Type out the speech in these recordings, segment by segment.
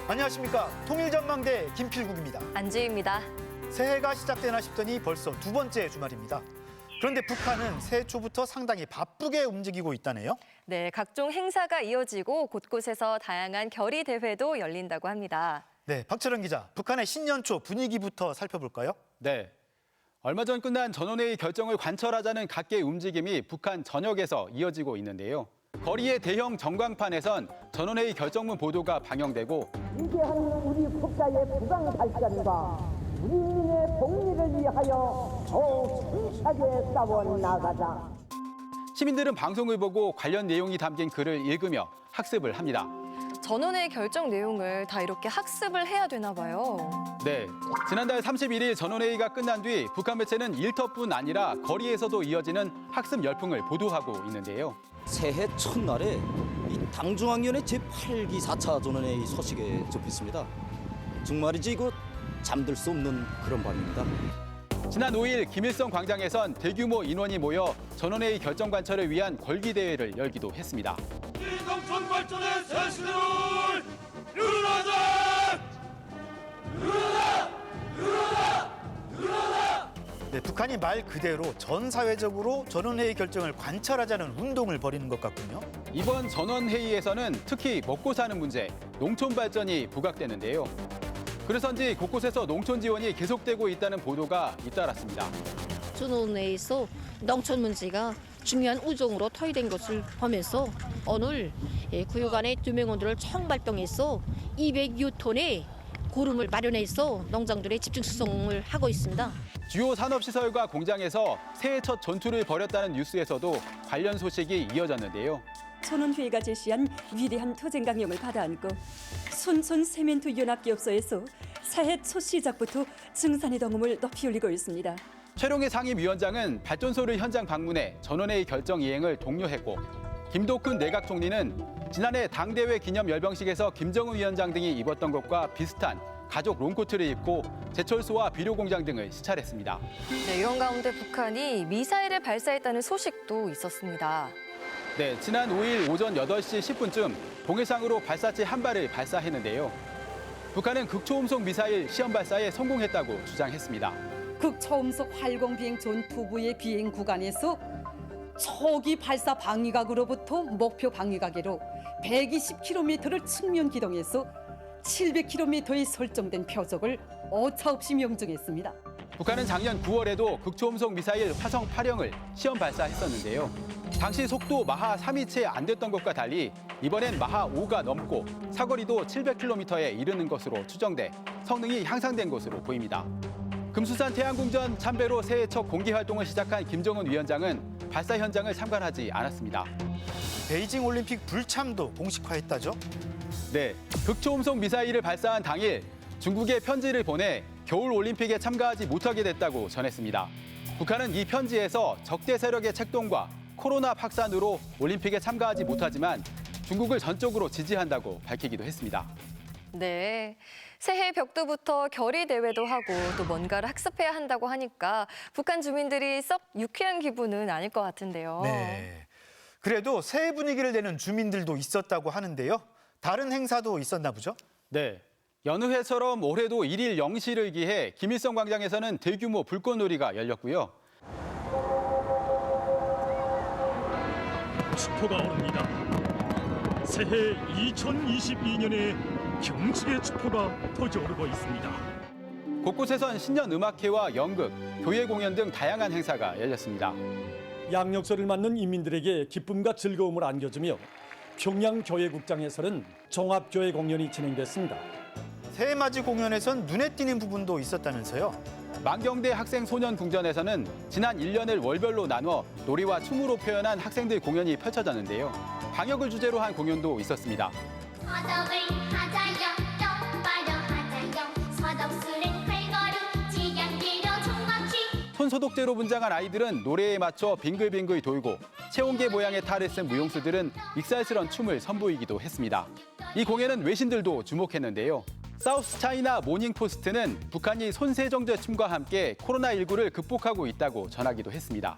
안녕하십니까. 통일전망대 김필국입니다. 안지희입니다. 새해가 시작되나 싶더니 벌써 두 번째 주말입니다. 그런데 북한은 새해 초부터 상당히 바쁘게 움직이고 있다네요. 네, 각종 행사가 이어지고 곳곳에서 다양한 결의 대회도 열린다고 합니다. 네, 박철원 기자, 북한의 신년초 분위기부터 살펴볼까요? 네. 얼마 전 끝난 전원회의 결정을 관철하자는 각계의 움직임이 북한 전역에서 이어지고 있는데요. 거리의 대형 전광판에선 전원회의 결정문 보도가 방영되고 위대한 우리 국가의 부강 발전과 우리 민의 복리를 위하여 더욱 힘차게 싸워 나가자. 시민들은 방송을 보고 관련 내용이 담긴 글을 읽으며 학습을 합니다. 전원의 결정 내용을 다 이렇게 학습을 해야 되나 봐요. 네, 지난달 31일 전원회의가 끝난 뒤 북한 매체는 일터뿐 아니라 거리에서도 이어지는 학습 열풍을 보도하고 있는데요. 새해 첫날에 이 당중앙위원회 제8기 4차 전원회의 소식에 접했습니다. 정말이지 이거 잠들 수 없는 그런 밤입니다. 지난 5일 김일성 광장에선 대규모 인원이 모여 전원회의 결정 관철을 위한 걸기대회를 열기도 했습니다. 농촌 발전의 새 시대를 일어나자! 일어나! 네, 북한이 말 그대로 전 사회적으로 전원회의 결정을 관철하자는 운동을 벌이는 것 같군요. 이번 전원회의에서는 특히 먹고 사는 문제, 농촌 발전이 부각되는데요. 그래서인지 곳곳에서 농촌 지원이 계속되고 있다는 보도가 잇따랐습니다. 전원회의에서 농촌 문제가 중요한 우정으로 토의된 것을 보면서 오늘 구역안의 투명원들을 총발동해서 206톤의 고름을 마련해서 농장들의 집중 수송을 하고 있습니다. 주요 산업시설과 공장에서 새해 첫 전투를 벌였다는 뉴스에서도 관련 소식이 이어졌는데요. 전원회의가 제시한 위대한 투쟁 강령을 받아안고 손손 세멘트 연합기업소에서 새해 첫 시작부터 증산의 덩음을 높이 올리고 있습니다. 최룡해 상임위원장은 발전소를 현장 방문해 전원회의 결정 이행을 독려했고 김덕훈 내각 총리는 지난해 당대회 기념 열병식에서 김정은 위원장 등이 입었던 것과 비슷한 가족 롱코트를 입고 제철소와 비료공장 등을 시찰했습니다. 네, 이런 가운데 북한이 미사일을 발사했다는 소식도 있었습니다. 네, 지난 5일 오전 8시 10분쯤 동해상으로 발사체 한 발을 발사했는데요. 북한은 극초음속 미사일 시험 발사에 성공했다고 주장했습니다. 극초음속 활공비행 전투부의 비행 구간에서 초기 발사 방위각으로부터 목표 방위각으로 120km를 측면 기동해서 700km에 설정된 표적을 오차없이 명중했습니다. 북한은 작년 9월에도 극초음속 미사일 화성 8형을 시험 발사했었는데요. 당시 속도 마하 3이 채 안 됐던 것과 달리 이번엔 마하 5가 넘고 사거리도 700km에 이르는 것으로 추정돼 성능이 향상된 것으로 보입니다. 금수산 태양궁전 참배로 새해 첫 공개 활동을 시작한 김정은 위원장은 발사 현장을 참관하지 않았습니다. 베이징 올림픽 불참도 공식화했다죠? 네, 극초음속 미사일을 발사한 당일 중국에 편지를 보내 겨울 올림픽에 참가하지 못하게 됐다고 전했습니다. 북한은 이 편지에서 적대 세력의 책동과 코로나 확산으로 올림픽에 참가하지 못하지만 중국을 전적으로 지지한다고 밝히기도 했습니다. 네, 새해 벽두부터 결의 대회도 하고 또 뭔가를 학습해야 한다고 하니까 북한 주민들이 썩 유쾌한 기분은 아닐 것 같은데요. 네. 그래도 새해 분위기를 내는 주민들도 있었다고 하는데요. 다른 행사도 있었나 보죠? 네, 여느 해처럼 올해도 1일 0시를 기해 김일성 광장에서는 대규모 불꽃놀이가 열렸고요. 축포가 오릅니다. 새해 2022년에 경축의 축포가 터져오르고 있습니다. 곳곳에선 신년 음악회와 연극, 교회 공연 등 다양한 행사가 열렸습니다. 양력서를 맞는 인민들에게 기쁨과 즐거움을 안겨주며 평양 교회국장에서는 종합교회 공연이 진행됐습니다. 새해맞이 공연에선 눈에 띄는 부분도 있었다면서요? 만경대 학생소년궁전에서는 지난 1년을 월별로 나눠 놀이와 춤으로 표현한 학생들 공연이 펼쳐졌는데요. 방역을 주제로 한 공연도 있었습니다. 소독을 하자요, 똑바로 하자요. 소독술은 발걸음, 지향대로 총각취. 손소독제로 분장한 아이들은 노래에 맞춰 빙글빙글 돌고 체온계 모양의 탈을 쓴 무용수들은 익살스런 춤을 선보이기도 했습니다. 이 공연은 외신들도 주목했는데요. 사우스 차이나 모닝포스트는 북한이 손세정제 춤과 함께 코로나19를 극복하고 있다고 전하기도 했습니다.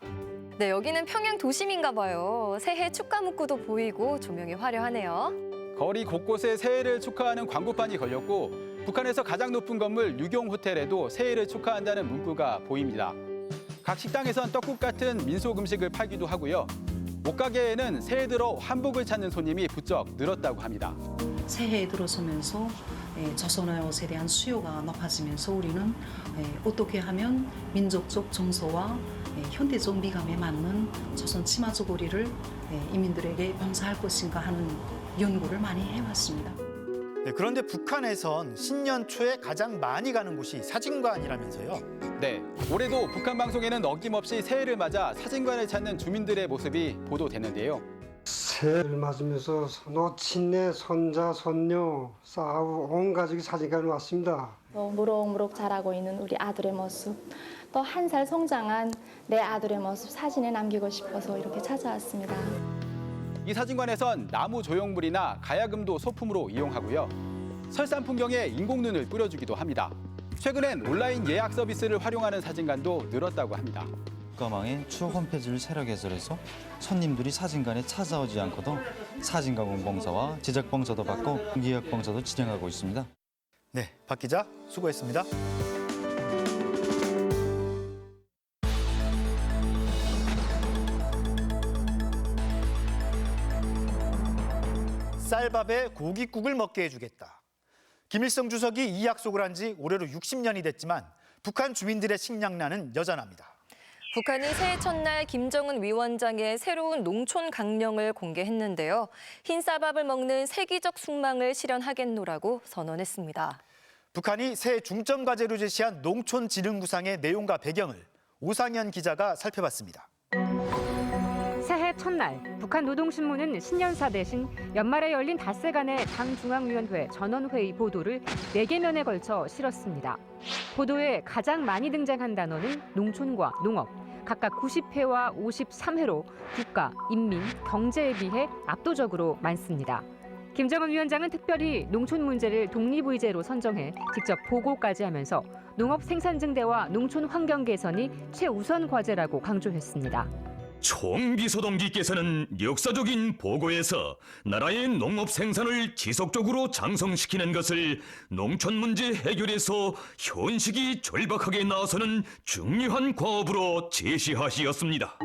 네, 여기는 평양 도심인가 봐요. 새해 축가 문구도 보이고 조명이 화려하네요. 거리 곳곳에 새해를 축하하는 광고판이 걸렸고 북한에서 가장 높은 건물 유경 호텔에도 새해를 축하한다는 문구가 보입니다. 각 식당에선 떡국 같은 민속 음식을 팔기도 하고요. 옷가게에는 새해 들어 한복을 찾는 손님이 부쩍 늘었다고 합니다. 새해에 들어서면서 조선의 옷에 대한 수요가 높아지면서 우리는 어떻게 하면 민족적 정서와 현대적 미감에 맞는 조선 치마 저고리를 이민들에게 봉사할 것인가 하는 연구를 많이 해왔습니다. 네, 그런데 북한에선 신년 초에 가장 많이 가는 곳이 사진관이라면서요. 네, 올해도 북한 방송에는 어김없이 새해를 맞아 사진관을 찾는 주민들의 모습이 보도됐는데요. 새해를 맞으면서 노친네, 손자, 손녀, 싸우 온 가족이 사진관에 왔습니다. 무럭무럭 자라고 있는 우리 아들의 모습, 또 한 살 성장한 내 아들의 모습 사진에 남기고 싶어서 이렇게 찾아왔습니다. 이 사진관에선 나무 조형물이나 가야금도 소품으로 이용하고요. 설산 풍경에 인공눈을 뿌려주기도 합니다. 최근엔 온라인 예약 서비스를 활용하는 사진관도 늘었다고 합니다. 국가망에 추억 홈페이지를 새로 개설해서 손님들이 사진관에 찾아오지 않고도 사진 가공 봉사와 제작 봉사도 받고 기획 봉사도 진행하고 있습니다. 네, 박 기자 수고했습니다. 쌀밥에 고깃국을 먹게 해주겠다. 김일성 주석이 이 약속을 한 지 올해로 60년이 됐지만 북한 주민들의 식량난은 여전합니다. 북한은 새해 첫날 김정은 위원장의 새로운 농촌 강령을 공개했는데요. 흰 쌀밥을 먹는 세기적 숙망을 실현하겠노라고 선언했습니다. 북한이 새해 중점 과제로 제시한 농촌 지능 구상의 내용과 배경을 오상현 기자가 살펴봤습니다. 새해 첫날 북한 노동신문은 신년사 대신 연말에 열린 닷새간의 당 중앙위원회 전원회의 보도를 4개면에 걸쳐 실었습니다. 보도에 가장 많이 등장한 단어는 농촌과 농업, 각각 90회와 53회로 국가, 인민, 경제에 비해 압도적으로 많습니다. 김정은 위원장은 특별히 농촌 문제를 독립의제로 선정해 직접 보고까지 하면서 농업 생산 증대와 농촌 환경 개선이 최우선 과제라고 강조했습니다. 총비서동기께서는 역사적인 보고에서 나라의 농업 생산을 지속적으로 장성시키는 것을 농촌 문제 해결에서 현실이 절박하게 나서는 중요한 과업으로 제시하시었습니다.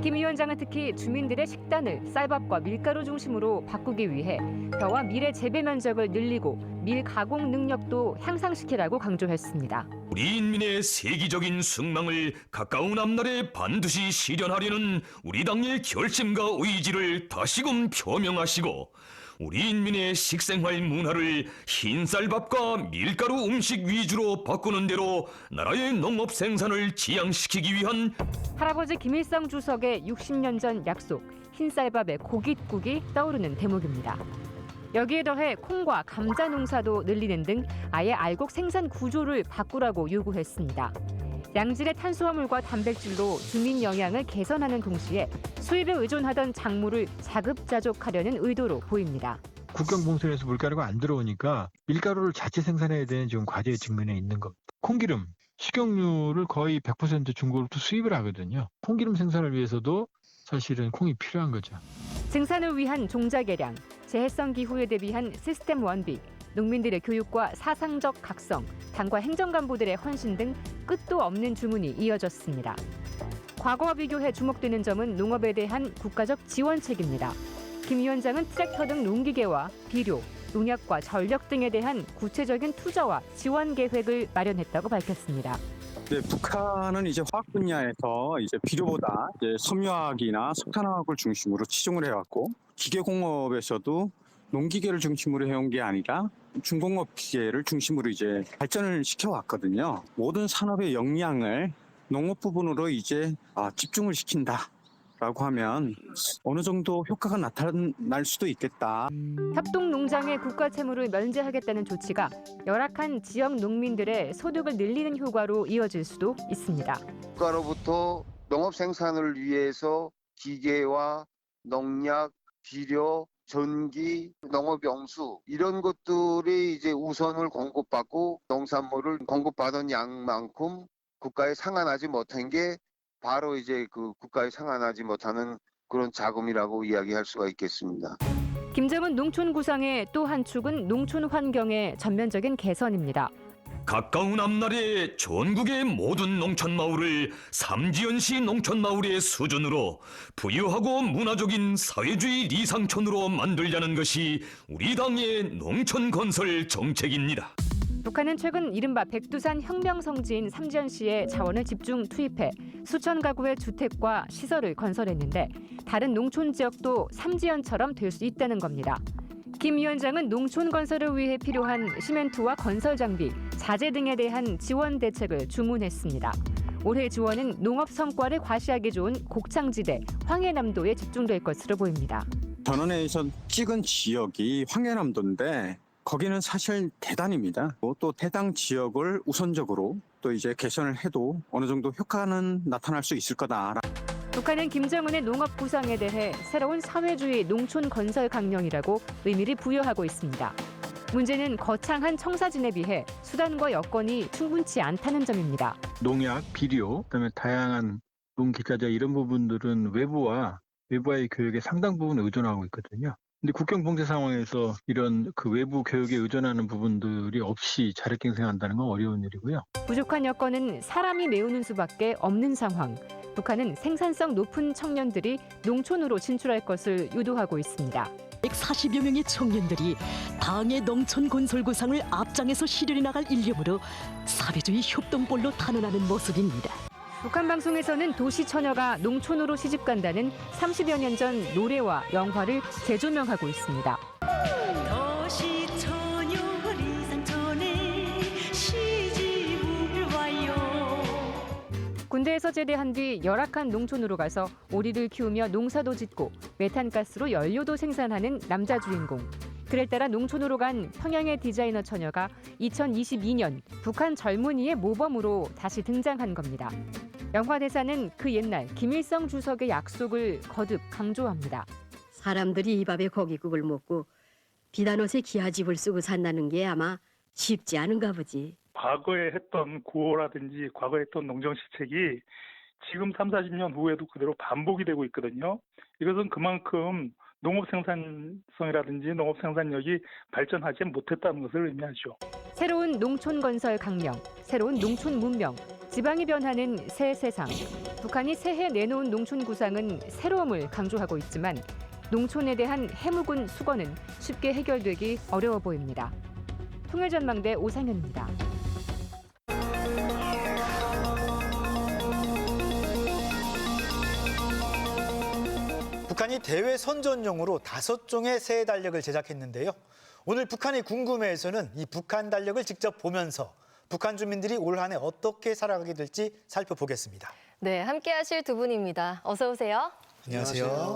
김 위원장은 특히 주민들의 식단을 쌀밥과 밀가루 중심으로 바꾸기 위해 벼와 밀의 재배 면적을 늘리고 밀 가공 능력도 향상시키라고 강조했습니다. 우리 인민의 세기적인 숙망을 가까운 앞날에 반드시 실현하려는 우리 당의 결심과 의지를 다시금 표명하시고 우리 인민의 식생활 문화를 흰쌀밥과 밀가루 음식 위주로 바꾸는 대로 나라의 농업 생산을 지향시키기 위한 할아버지 김일성 주석의 60년 전 약속, 흰쌀밥에 고깃국이 떠오르는 대목입니다. 여기에 더해 콩과 감자 농사도 늘리는 등 아예 알곡 생산 구조를 바꾸라고 요구했습니다. 양질의 탄수화물과 단백질로 주민 영양을 개선하는 동시에 수입에 의존하던 작물을 자급자족하려는 의도로 보입니다. 국경봉선에서 물가루가 안 들어오니까 밀가루를 자체 생산해야 되는 지금 과제의 측면에 있는 겁니다. 콩기름, 식용유를 거의 100% 중국으로부터 수입을 하거든요. 콩기름 생산을 위해서도 사실은 콩이 필요한 거죠. 증산을 위한 종자 개량, 재해성 기후에 대비한 시스템 완비, 농민들의 교육과 사상적 각성, 당과 행정간부들의 헌신 등 끝도 없는 주문이 이어졌습니다. 과거와 비교해 주목되는 점은 농업에 대한 국가적 지원책입니다. 김 위원장은 트랙터 등 농기계와 비료, 농약과 전력 등에 대한 구체적인 투자와 지원 계획을 마련했다고 밝혔습니다. 네, 북한은 이제 화학 분야에서 이제 비료보다 이제 섬유화학이나 석탄화학을 중심으로 치중을 해왔고 기계공업에서도 농기계를 중심으로 해온 게 아니라 중공업 기계를 중심으로 이제 발전을 시켜왔거든요. 모든 산업의 역량을 농업 부분으로 이제 집중을 시킨다라고 하면 어느 정도 효과가 나타날 수도 있겠다. 협동농장의 국가 채무를 면제하겠다는 조치가 열악한 지역 농민들의 소득을 늘리는 효과로 이어질 수도 있습니다. 국가로부터 농업 생산을 위해서 기계와 농약, 비료, 전기, 농업용수 이런 것들이 이제 우선을 공급받고 농산물을 공급받은 양만큼 국가에 상환하지 못한 게 바로 이제 그 국가에 상환하지 못하는 그런 자금이라고 이야기할 수가 있겠습니다. 김정은 농촌 구상의 또 한 축은 농촌 환경의 전면적인 개선입니다. 가까운 앞날에 전국의 모든 농촌 마을을 삼지연시 농촌 마을의 수준으로 부유하고 문화적인 사회주의 리상촌으로 만들자는 것이 우리 당의 농촌 건설 정책입니다. 북한은 최근 이른바 백두산 혁명 성지인 삼지연시에 자원을 집중 투입해 수천 가구의 주택과 시설을 건설했는데 다른 농촌 지역도 삼지연처럼 될 수 있다는 겁니다. 김 위원장은 농촌 건설을 위해 필요한 시멘트와 건설 장비, 자재 등에 대한 지원 대책을 주문했습니다. 올해 지원은 농업 성과를 과시하기 좋은 곡창지대, 황해남도에 집중될 것으로 보입니다. 전원에서 찍은 지역이 황해남도인데 거기는 사실 대단입니다. 또 해당 지역을 우선적으로 또 이제 개선을 해도 어느 정도 효과는 나타날 수 있을 거다. 북한은 김정은의 농업 구상에 대해 새로운 사회주의 농촌 건설 강령이라고 의미를 부여하고 있습니다. 문제는 거창한 청사진에 비해 수단과 여건이 충분치 않다는 점입니다. 농약, 비료, 그다음에 다양한 농기자재 이런 부분들은 외부와의 교육에 상당 부분 의존하고 있거든요. 근데 국경 봉쇄 상황에서 이런 그 외부 교육에 의존하는 부분들이 없이 자력 경생한다는 건 어려운 일이고요. 부족한 여건은 사람이 메우는 수밖에 없는 상황. 북한은 생산성 높은 청년들이 농촌으로 진출할 것을 유도하고 있습니다. 140여 명의 청년들이 당의 농촌 건설 구상을 앞장에서 실현해 나갈 일념으로 사회주의 협동볼로 탄원하는 모습입니다. 북한 방송에서는 도시 처녀가 농촌으로 시집간다는 30여 년 전 노래와 영화를 재조명하고 있습니다. 도시 처녀 리상촌에 시집을 와요. 군대에서 제대한 뒤 열악한 농촌으로 가서 오리를 키우며 농사도 짓고 메탄가스로 연료도 생산하는 남자 주인공. 그를 따라 농촌으로 간 평양의 디자이너 처녀가 2022년 북한 젊은이의 모범으로 다시 등장한 겁니다. 영화 대사는 그 옛날 김일성 주석의 약속을 거듭 강조합니다. 사람들이 이 밥에 고깃국을 먹고 비단 옷에 기아집을 쓰고 산다는 게 아마 쉽지 않은가 보지. 과거에 했던 구호라든지 과거에 했던 농정시책이 지금 30-40년 후에도 그대로 반복이 되고 있거든요. 이것은 그만큼 농업 생산성이라든지 농업 생산력이 발전하지 못했다는 것을 의미하죠. 새로운 농촌 건설 강령, 새로운 농촌 문명, 지방이 변하는 새 세상. 북한이 새해 내놓은 농촌 구상은 새로움을 강조하고 있지만 농촌에 대한 해묵은 수건은 쉽게 해결되기 어려워 보입니다. 통일전망대 오상현입니다. 북한이 대외 선전용으로 5종의 새 달력을 제작했는데요. 오늘 북한이 궁금해에서는 이 북한 달력을 직접 보면서 북한 주민들이 올 한 해 어떻게 살아가게 될지 살펴보겠습니다. 네, 함께하실 두 분입니다. 어서 오세요. 안녕하세요.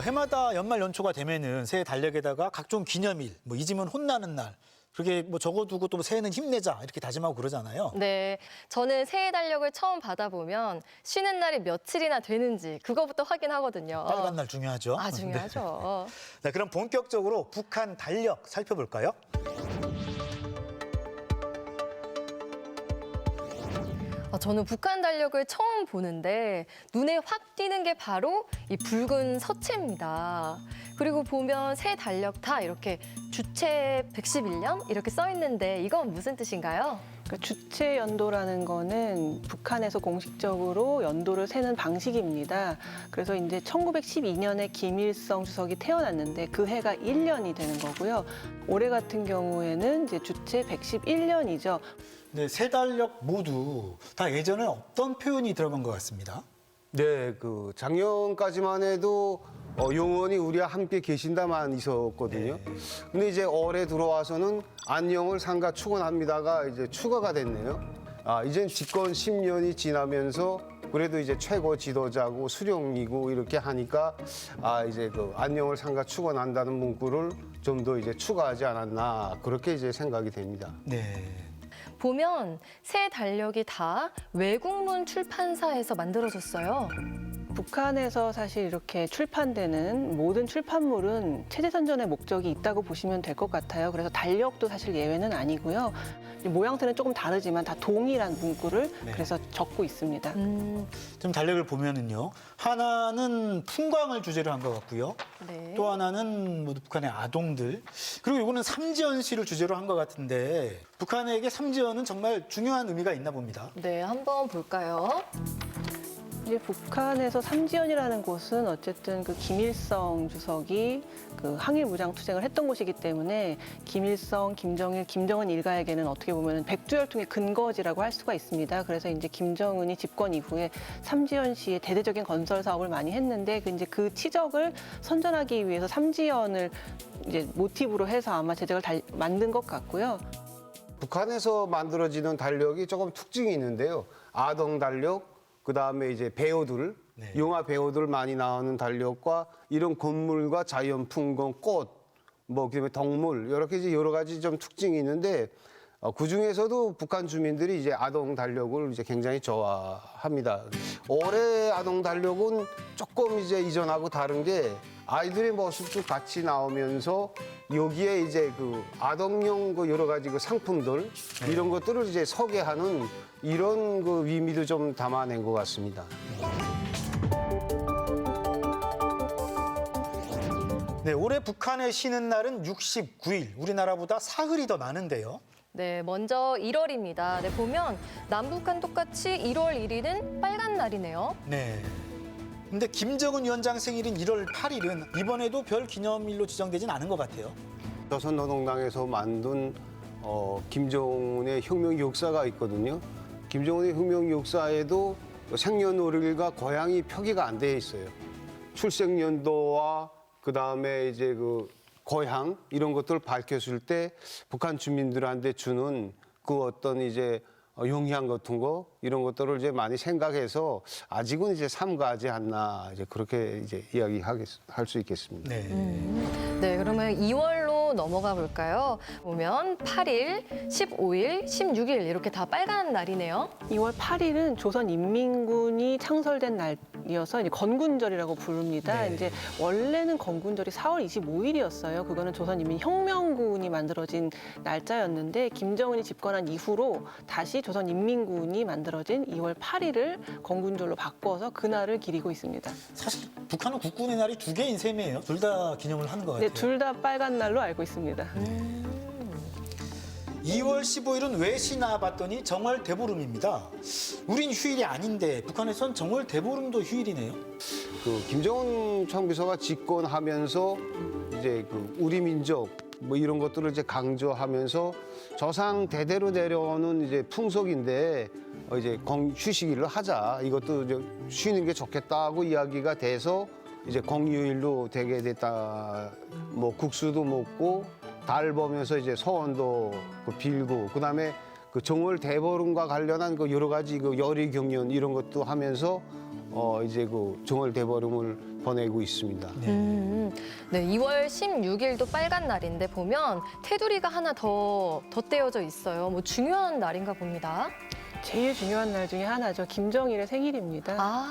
해마다 연말 연초가 되면은 새 달력에다가 각종 기념일, 잊으면 혼나는 날, 그렇게 적어두고 또 새해는 힘내자 이렇게 다짐하고 그러잖아요. 네, 저는 새해 달력을 처음 받아보면 쉬는 날이 며칠이나 되는지 그거부터 확인하거든요. 빨간 날 중요하죠. 아, 중요하죠. 네. 자, 그럼 본격적으로 북한 달력 살펴볼까요? 저는 북한 달력을 처음 보는데 눈에 확 띄는 게 바로 이 붉은 서체입니다. 그리고 보면 새 달력 다 이렇게 주체 111년 이렇게 써 있는데 이건 무슨 뜻인가요? 주체 연도라는 거는 북한에서 공식적으로 연도를 세는 방식입니다. 그래서 이제 1912년에 김일성 주석이 태어났는데 그 해가 1년이 되는 거고요. 올해 같은 경우에는 이제 주체 111년이죠. 네, 새 달력 모두 다 예전에 없던 표현이 들어간 것 같습니다. 네, 작년까지만 해도 영원히 우리와 함께 계신다만 있었거든요. 근데 이제 올해 들어와서는 안녕을 상가 축원합니다가 이제 추가가 됐네요. 이젠 집권 10년이 지나면서 그래도 이제 최고 지도자고 수령이고 이렇게 하니까 이제 안녕을 상가 축원한다는 문구를 좀 더 이제 추가하지 않았나 그렇게 이제 생각이 됩니다. 네. 보면 새 달력이 다 외국문 출판사에서 만들어졌어요. 북한에서 사실 이렇게 출판되는 모든 출판물은 체제선전의 목적이 있다고 보시면 될 것 같아요. 그래서 달력도 사실 예외는 아니고요. 모양새는 조금 다르지만 다 동일한 문구를 그래서 적고 있습니다. 좀 달력을 보면은요. 하나는 풍광을 주제로 한 것 같고요. 네. 또 하나는 모두 북한의 아동들. 그리고 이거는 삼지연 씨를 주제로 한 것 같은데 북한에게 삼지연은 정말 중요한 의미가 있나 봅니다. 네, 한번 볼까요? 이제 북한에서 삼지연이라는 곳은 어쨌든 그 김일성 주석이 그 항일 무장 투쟁을 했던 곳이기 때문에 김일성, 김정일, 김정은 일가에게는 어떻게 보면 백두혈통의 근거지라고 할 수가 있습니다. 그래서 이제 김정은이 집권 이후에 삼지연시의 대대적인 건설 사업을 많이 했는데 이제 그 치적을 선전하기 위해서 삼지연을 이제 모티브로 해서 아마 제작을 만든 것 같고요. 북한에서 만들어지는 달력이 조금 특징이 있는데요. 아동 달력, 그다음에 이제 배우들, 영화 배우들 많이 나오는 달력과 이런 건물과 자연 풍경, 꽃, 뭐 그다음에 동물 이렇게 이제 여러 가지 좀 특징이 있는데 그 중에서도 북한 주민들이 이제 아동 달력을 이제 굉장히 좋아합니다. 올해 아동 달력은 조금 이제 이전하고 다른 게 아이들의 모습도 같이 나오면서 여기에 이제 그 아동용 그 여러 가지 그 상품들 이런 것들을 이제 소개하는 이런 그 의미도 좀 담아낸 것 같습니다. 네, 올해 북한에 쉬는 날은 69일, 우리나라보다 사흘이 더 많은데요. 네, 먼저 1월입니다. 네, 보면 남북한 똑같이 1월 1일은 빨간 날이네요. 네. 근데 김정은 위원장 생일인 1월 8일은 이번에도 별 기념일로 지정되진 않은 것 같아요. 조선노동당에서 만든 김정은의 혁명 역사가 있거든요. 김정은의 혁명 역사에도 생년월일과 고향이 표기가 안 돼 있어요. 출생연도와 그다음에 이제 그 고향 이런 것들을 밝혔을 때 북한 주민들한테 주는 그 어떤 이제 영향 같은 거 이런 것들을 이제 많이 생각해서 아직은 이제 삼가하지 않나 이제 그렇게 이제 이야기할 수 있겠습니다. 네, 그러면 2월로 넘어가 볼까요? 보면 8일, 15일, 16일 이렇게 다 빨간 날이네요. 2월 8일은 조선인민군이 창설된 날이어서 이제 건군절이라고 부릅니다. 네. 이제 원래는 건군절이 4월 25일이었어요. 그거는 조선인민혁명군이 만들어진 날짜였는데 김정은이 집권한 이후로 다시 조선인민군이 만들어진 2월 8일을 건군절로 바꿔서 그날을 기리고 있습니다. 사실 북한은 국군의 날이 두 개인 셈이에요. 둘 다 기념을 하는 것 같아요. 네, 둘 다 빨간 날로 알고 있습니다. 2월 15일은 왜 쉬나 봤더니 정월 대보름입니다. 우린 휴일이 아닌데 북한에선 정월 대보름도 휴일이네요. 그 김정은 총비서가 집권하면서 이제 그 우리 민족 뭐 이런 것들을 이제 강조하면서 조상 대대로 내려오는 이제 풍속인데 이제 휴식일을 하자. 이것도 이제 쉬는 게 좋겠다고 이야기가 돼서 이제 공휴일로 되게 됐다. 뭐 국수도 먹고 달 보면서 이제 소원도 빌고 그다음에 그 정월 대보름과 관련한 그 여러 가지 그 열의 경연 이런 것도 하면서 이제 그 정월 대보름을 보내고 있습니다. 네, 2월 16일도 빨간 날인데 보면 테두리가 하나 더 떼어져 있어요. 뭐 중요한 날인가 봅니다. 제일 중요한 날 중에 하나죠. 김정일의 생일입니다.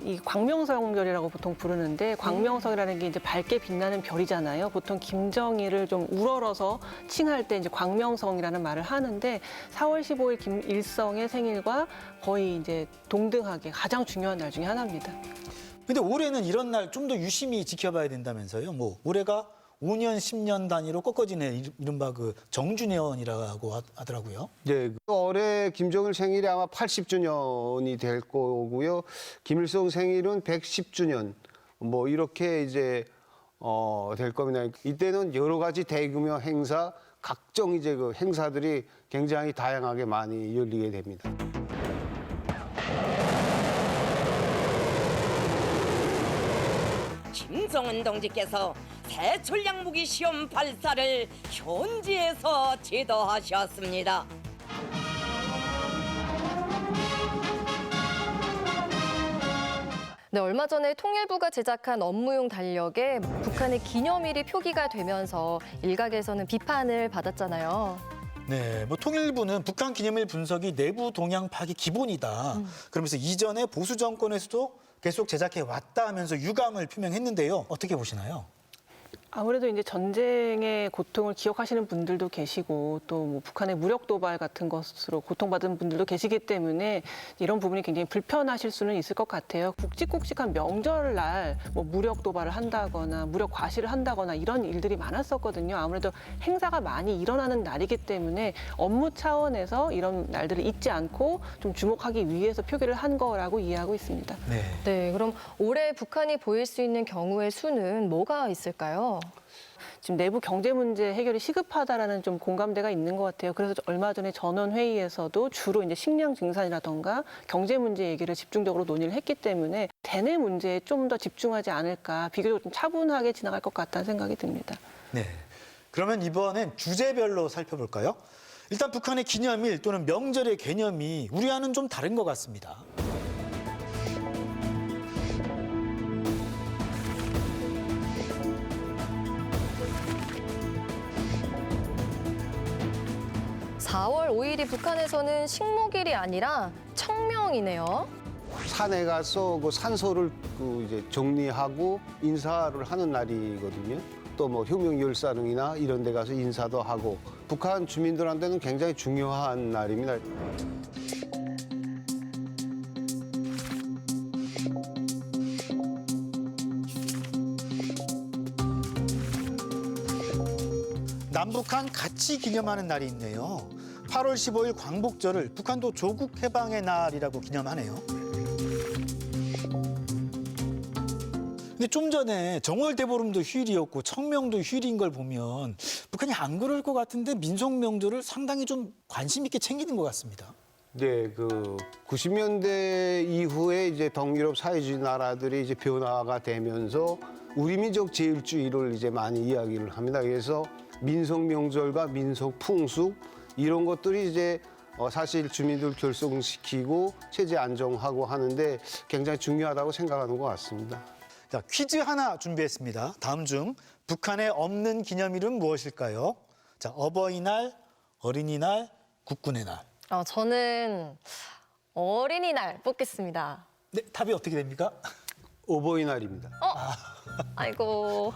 이 광명성절이라고 보통 부르는데 광명성이라는 게 이제 밝게 빛나는 별이잖아요. 보통 김정일을 좀 우러러서 칭할 때 이제 광명성이라는 말을 하는데 4월 15일 김일성의 생일과 거의 이제 동등하게 가장 중요한 날 중에 하나입니다. 근데 올해는 이런 날 좀 더 유심히 지켜봐야 된다면서요. 뭐 올해가 5년, 10년 단위로 꺾어지는 이른바 그 정주년이라고 하더라고요. 네, 올해 김정일 생일이 아마 80주년이 될 거고요. 김일성 생일은 110주년. 뭐 이렇게 이제 될 겁니다. 이때는 여러 가지 대규모 행사, 각종 이제 그 행사들이 굉장히 다양하게 많이 열리게 됩니다. 김정은 동지께서 새 전략 무기 시험 발사를 현지에서 지도하셨습니다. 네, 얼마 전에 통일부가 제작한 업무용 달력에 북한의 기념일이 표기가 되면서 일각에서는 비판을 받았잖아요. 네, 뭐 통일부는 북한 기념일 분석이 내부 동향 파악이 기본이다. 그러면서 이전에 보수 정권에서도 계속 제작해 왔다 하면서 유감을 표명했는데요. 어떻게 보시나요? 아무래도 이제 전쟁의 고통을 기억하시는 분들도 계시고 또 뭐 북한의 무력 도발 같은 것으로 고통받은 분들도 계시기 때문에 이런 부분이 굉장히 불편하실 수는 있을 것 같아요. 굵직굵직한 명절날 뭐 무력 도발을 한다거나 무력 과시를 한다거나 이런 일들이 많았었거든요. 아무래도 행사가 많이 일어나는 날이기 때문에 업무 차원에서 이런 날들을 잊지 않고 좀 주목하기 위해서 표기를 한 거라고 이해하고 있습니다. 네, 그럼 올해 북한이 보일 수 있는 경우의 수는 뭐가 있을까요? 지금 내부 경제 문제 해결이 시급하다라는 좀 공감대가 있는 것 같아요. 그래서 얼마 전에 전원 회의에서도 주로 이제 식량 증산이라던가 경제 문제 얘기를 집중적으로 논의를 했기 때문에 대내 문제에 좀 더 집중하지 않을까, 비교적 좀 차분하게 지나갈 것 같다는 생각이 듭니다. 네. 그러면 이번엔 주제별로 살펴볼까요? 일단 북한의 기념일 또는 명절의 개념이 우리와는 좀 다른 것 같습니다. (4월 5일이) 북한에서는 식목일이 아니라 청명이네요. 산에 가서 그 산소를 이제 정리하고 인사를 하는 날이거든요. 또 뭐 혁명열사능이나 이런 데 가서 인사도 하고 북한 주민들한테는 굉장히 중요한 날입니다. 남북한 같이 기념하는 날이 있네요. 8월 15일 광복절을 북한도 조국 해방의 날이라고 기념하네요. 근데 좀 전에 정월 대보름도 휴일이었고 청명도 휴일인 걸 보면 북한이 안 그럴 것 같은데 민속 명절을 상당히 좀 관심 있게 챙기는 것 같습니다. 네, 그 90년대 이후에 이제 동유럽 사회주의 나라들이 이제 변화가 되면서 우리 민족 제일주의를 이제 많이 이야기를 합니다. 그래서 민속 명절과 민속 풍습 이런 것들이 이제 사실 주민들 결속시키고 체제 안정하고 하는데 굉장히 중요하다고 생각하는 것 같습니다. 자, 퀴즈 하나 준비했습니다. 다음 중 북한에 없는 기념일은 무엇일까요? 자, 어버이날, 어린이날, 국군의 날. 저는 어린이날 뽑겠습니다. 네, 답이 어떻게 됩니까? 어버이날입니다. 아이고.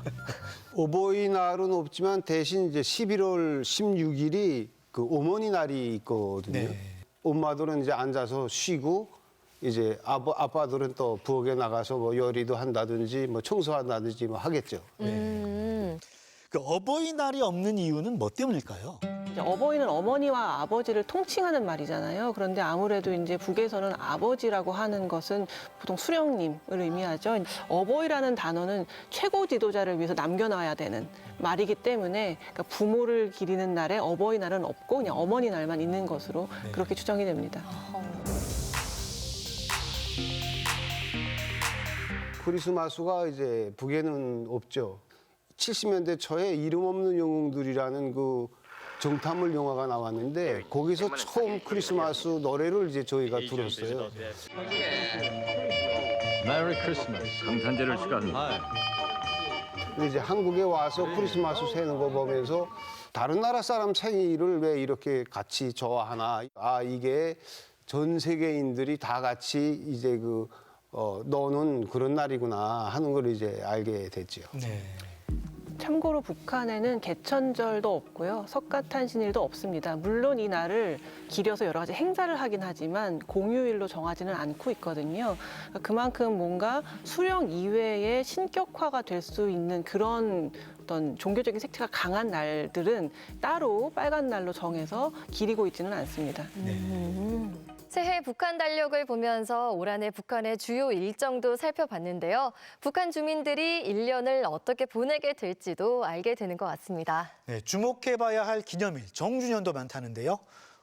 어버이날은 없지만 대신 이제 11월 16일이 그 어머니 날이 있거든요. 엄마들은 이제 앉아서 쉬고 이제 아빠들은 또 부엌에 나가서 뭐 요리도 한다든지 뭐 청소한다든지 뭐 하겠죠. 그 어버이날이 없는 이유는 뭐 때문일까요? 어버이는 어머니와 아버지를 통칭하는 말이잖아요. 그런데 아무래도 이제 북에서는 아버지라고 하는 것은 보통 수령님을 의미하죠. 어버이라는 단어는 최고 지도자를 위해서 남겨놔야 되는 말이기 때문에 그러니까 부모를 기리는 날에 어버이날은 없고 그냥 어머니 날만 있는 것으로 그렇게 추정이 됩니다. 크리스마스가 이제 북에는 없죠. 70년대 초에 이름 없는 영웅들이라는 그 정탐물 영화가 나왔는데 거기서 처음 크리스마스 노래를 이제 저희가 들었어요. 메리 크리스마스. 성탄절을 시간. 근데 이제 한국에 와서 크리스마스 새는 거 보면서 다른 나라 사람 생일을 왜 이렇게 같이 좋아하나? 아, 이게 전 세계인들이 다 같이 이제 너는 그런 날이구나 하는 걸 이제 알게 됐죠. 참고로 북한에는 개천절도 없고요. 석가탄신일도 없습니다. 물론 이 날을 기려서 여러 가지 행사를 하긴 하지만 공휴일로 정하지는 않고 있거든요. 그만큼 뭔가 수령 이외의 신격화가 될 수 있는 그런 어떤 종교적인 색채가 강한 날들은 따로 빨간 날로 정해서 기리고 있지는 않습니다. 새해 북한 달력을 보면서 올 한해 북한의 주요 일정도 살펴봤는데요. 북한 주민들이 1년을 어떻게 보내게 될지도 알게 되는 것 같습니다. 네, 주목해봐야 할 기념일, 정주년도 많다는데요.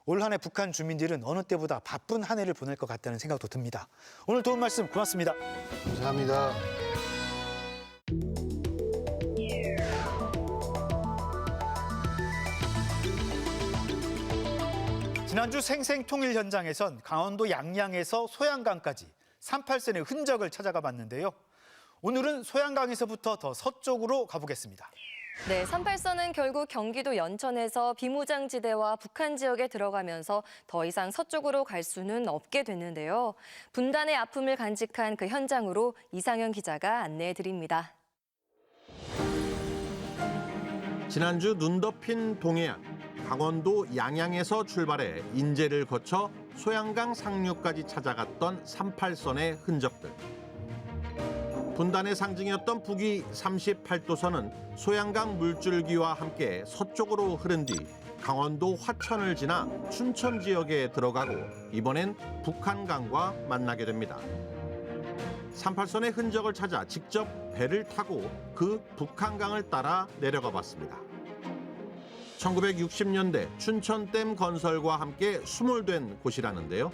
올 한해 북한 주민들은 어느 때보다 바쁜 한 해를 보낼 것 같다는 생각도 듭니다. 오늘 도움 말씀 고맙습니다. 감사합니다. 지난주 생생통일 현장에선 강원도 양양에서 소양강까지 38선의 흔적을 찾아가 봤는데요. 오늘은 소양강에서부터 더 서쪽으로 가보겠습니다. 네, 38선은 결국 경기도 연천에서 비무장지대와 북한 지역에 들어가면서 더 이상 서쪽으로 갈 수는 없게 됐는데요. 분단의 아픔을 간직한 그 현장으로 이상현 기자가 안내해 드립니다. 지난주 눈 덮인 동해안, 강원도 양양에서 출발해 인제를 거쳐 소양강 상류까지 찾아갔던 38선의 흔적들. 분단의 상징이었던 북위 38도선은 소양강 물줄기와 함께 서쪽으로 흐른 뒤 강원도 화천을 지나 춘천 지역에 들어가고 이번엔 북한강과 만나게 됩니다. 38선의 흔적을 찾아 직접 배를 타고 그 북한강을 따라 내려가 봤습니다. 1960년대 춘천댐 건설과 함께 수몰된 곳이라는데요.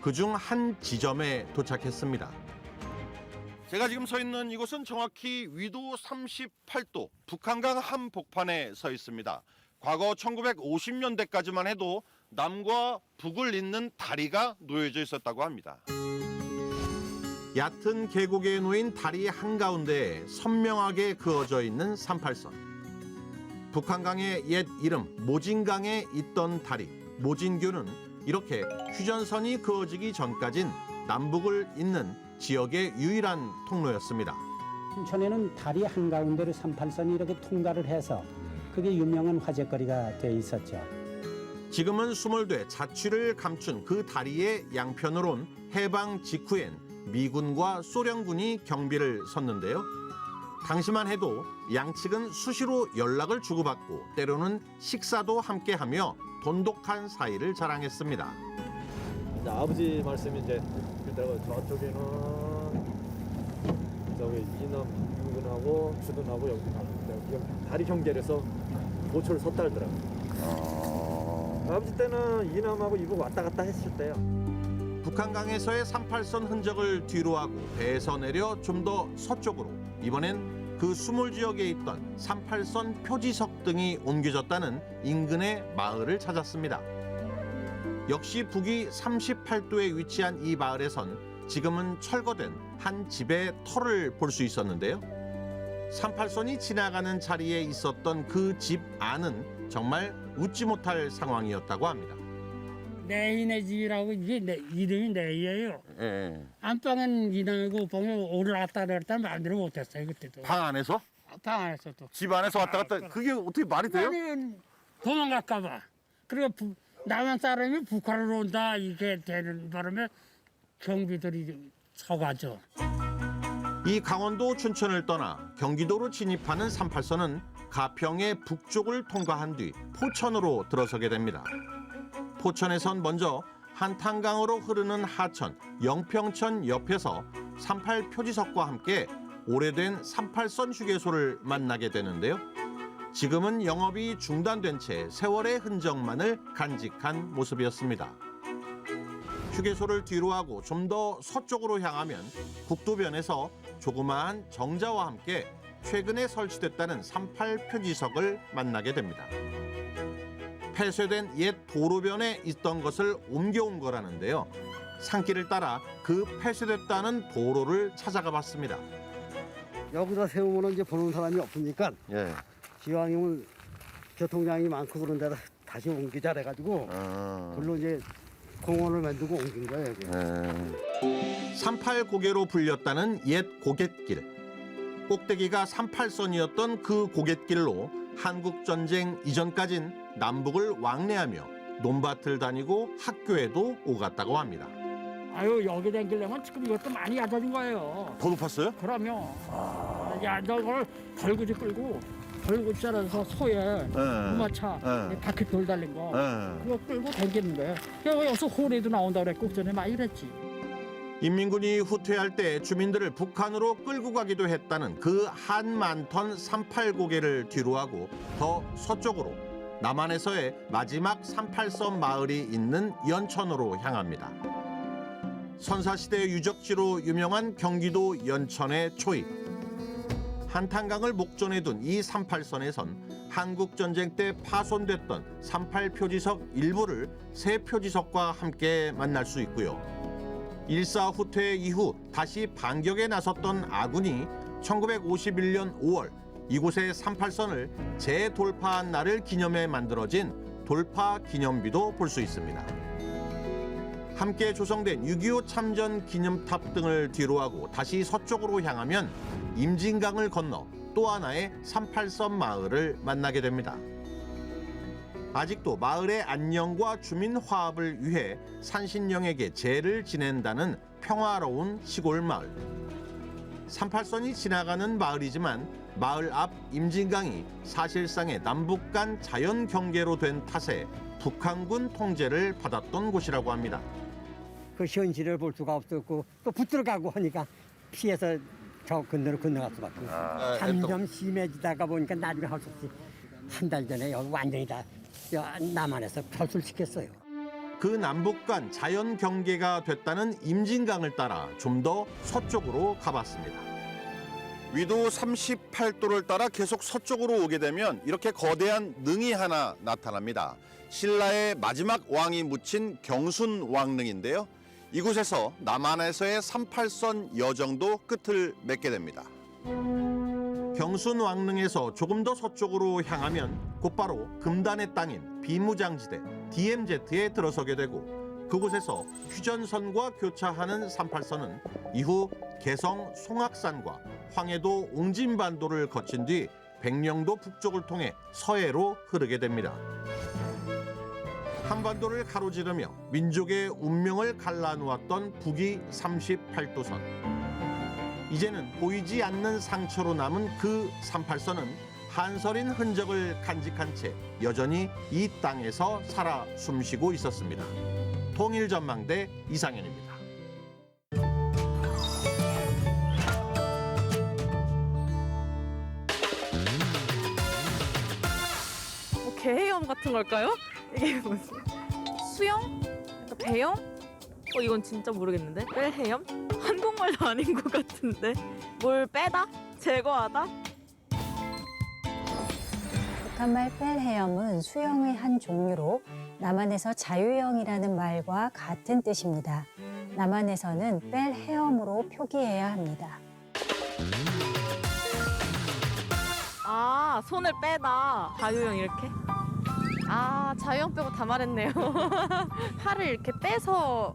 그중 한 지점에 도착했습니다. 제가 지금 서 있는 이곳은 정확히 위도 38도 북한강 한복판에 서 있습니다. 과거 1950년대까지만 해도 남과 북을 잇는 다리가 놓여져 있었다고 합니다. 얕은 계곡에 놓인 다리 한가운데에 선명하게 그어져 있는 38선. 북한강의 옛 이름 모진강에 있던 다리 모진교는 이렇게 휴전선이 그어지기 전까진 남북을 잇는 지역의 유일한 통로였습니다. 춘천에는 다리 한가운데로 38선이 이렇게 통과를 해서 그게 유명한 화제거리가 돼 있었죠. 지금은 수몰돼 자취를 감춘 그 다리의 양편으론 해방 직후엔 미군과 소련군이 경비를 섰는데요. 당시만 해도 양측은 수시로 연락을 주고받고 때로는 식사도 함께하며 돈독한 사이를 자랑했습니다. 아버지 말씀이 이제 그대로 저쪽에는 저기 이남 인근하고 주둔하고 여기 다리 경계에서 보초를 섰다 하더라고요. 아버지 때는 이남하고 이북 왔다 갔다 했을 때요. 북한강에서의 38선 흔적을 뒤로하고 배에서 내려 좀 더 서쪽으로 이번엔 그 수몰 지역에 있던 38선 표지석 등이 옮겨졌다는 인근의 마을을 찾았습니다. 역시 북위 38도에 위치한 이 마을에선 지금은 철거된 한 집의 터를 볼 수 있었는데요. 38선이 지나가는 자리에 있었던 그 집 안은 정말 웃지 못할 상황이었다고 합니다. 내인의 집이라고 이게 이름이 내예요. 예. 안방은 이남이고 보면 올라갔다 내렸다 마음대로 못했어요 그때도. 방 안에서? 방 안에서도. 집 안에서 왔다 갔다 그게 어떻게 말이 돼요? 아니, 도망갈까 봐. 그리고 남한 사람이 북한으로 온다 이게 되는 바람에 경비들이 서가죠. 이 강원도 춘천을 떠나 경기도로 진입하는 38선은 가평의 북쪽을 통과한 뒤 포천으로 들어서게 됩니다. 포천에선 먼저 한탄강으로 흐르는 하천, 영평천 옆에서 38 표지석과 함께 오래된 38선 휴게소를 만나게 되는데요. 지금은 영업이 중단된 채 세월의 흔적만을 간직한 모습이었습니다. 휴게소를 뒤로하고 좀 더 서쪽으로 향하면 국도변에서 조그마한 정자와 함께 최근에 설치됐다는 38 표지석을 만나게 됩니다. 폐쇄된 옛 도로변에 있던 것을 옮겨온 거라는데요. 산길을 따라 그 폐쇄됐다는 도로를 찾아가 봤습니다. 여기다 세우면 이제 보는 사람이 없으니까 기왕이면 교통량이 많고 그런 데다 다시 옮기자 해가지고 그걸로 이제 공원을 만들고 옮긴 거예요. 여기. 38 고개로 불렸다는 옛 고갯길. 꼭대기가 38선이었던 그 고갯길로 한국전쟁 이전까진 남북을 왕래하며 논밭을 다니고 학교에도 오갔다고 합니다. 아유 여기 댕기려면 지금 이것도 많이 얕아진 거예요. 더 높았어요? 그럼요. 얕아걸 벌구지 끌고 벌구지 자라서 소에 우마차 바퀴 돌 달린 거 그거 끌고 댕기는 거예요. 여기서 호래도 나온다고 그랬고 그전에 많이 그랬지. 인민군이 후퇴할 때 주민들을 북한으로 끌고 가기도 했다는 그 한만턴 38 고개를 뒤로하고 더 서쪽으로 남한에서의 마지막 38선 마을이 있는 연천으로 향합니다. 선사시대 유적지로 유명한 경기도 연천의 초입. 한탄강을 목전에 둔 이 38선에선 한국전쟁 때 파손됐던 38 표지석 일부를 새 표지석과 함께 만날 수 있고요. 일사 후퇴 이후 다시 반격에 나섰던 아군이 1951년 5월 이곳의 38선을 재돌파한 날을 기념해 만들어진 돌파 기념비도 볼 수 있습니다. 함께 조성된 6.25 참전 기념탑 등을 뒤로하고 다시 서쪽으로 향하면 임진강을 건너 또 하나의 38선 마을을 만나게 됩니다. 아직도 마을의 안녕과 주민 화합을 위해 산신령에게 제를 지낸다는 평화로운 시골 마을. 38선이 지나가는 마을이지만 마을 앞 임진강이 사실상의 남북 간 자연 경계로 된 탓에 북한군 통제를 받았던 곳이라고 합니다. 그 현실을 볼 수가 없었고 또 붙들어 가고 하니까 피해서 저 건너로 건너갈 수밖에 없어요. 점점 심해지다가 보니까 나중에 할 수 없이 한 달 전에 여기 완전히 다 남한에서 철수시켰어요. 그 남북 간 자연 경계가 됐다는 임진강을 따라 좀 더 서쪽으로 가봤습니다. 위도 38도를 따라 계속 서쪽으로 오게 되면 이렇게 거대한 능이 하나 나타납니다. 신라의 마지막 왕이 묻힌 경순왕릉인데요. 이곳에서 남한에서의 38선 여정도 끝을 맺게 됩니다. 경순왕릉에서 조금 더 서쪽으로 향하면 곧바로 금단의 땅인 비무장지대 DMZ에 들어서게 되고 그곳에서 휴전선과 교차하는 38선은 이후 개성 송악산과 황해도 옹진반도를 거친 뒤 백령도 북쪽을 통해 서해로 흐르게 됩니다. 한반도를 가로지르며 민족의 운명을 갈라놓았던 북위 38도선. 이제는 보이지 않는 상처로 남은 그 38선은 한설인 흔적을 간직한 채 여전히 이 땅에서 살아 숨쉬고 있었습니다. 통일전망대 이상현입니다. 개헤엄 같은 걸까요? 이게 뭐지? 수영? 약간 배영? 이건 진짜 모르겠는데? 뺄헤엄? 한국말도 아닌 것 같은데? 뭘 빼다? 제거하다? 북한말 뺄헤엄은 수영의 한 종류로 남한에서 자유형이라는 말과 같은 뜻입니다. 남한에서는 뺄헤엄으로 표기해야 합니다. 아, 손을 빼다. 자유형 이렇게? 아, 자유형 빼고 다 말했네요. 팔을 이렇게 빼서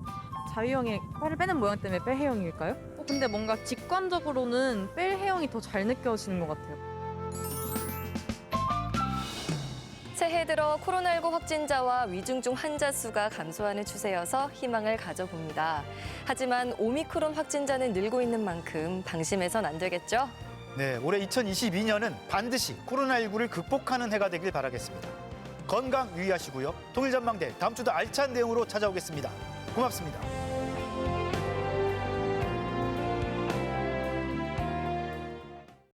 자유형의 팔을 빼는 모양 때문에 뺄헤엄일까요? 근데 뭔가 직관적으로는 뺄헤엄이 더 잘 느껴지는 것 같아요. 새해 들어 코로나19 확진자와 위중증 환자 수가 감소하는 추세여서 희망을 가져봅니다. 하지만 오미크론 확진자는 늘고 있는 만큼 방심해선 안 되겠죠? 네, 올해 2022년은 반드시 코로나19를 극복하는 해가 되길 바라겠습니다. 건강 유의하시고요. 통일전망대 다음 주도 알찬 내용으로 찾아오겠습니다. 고맙습니다.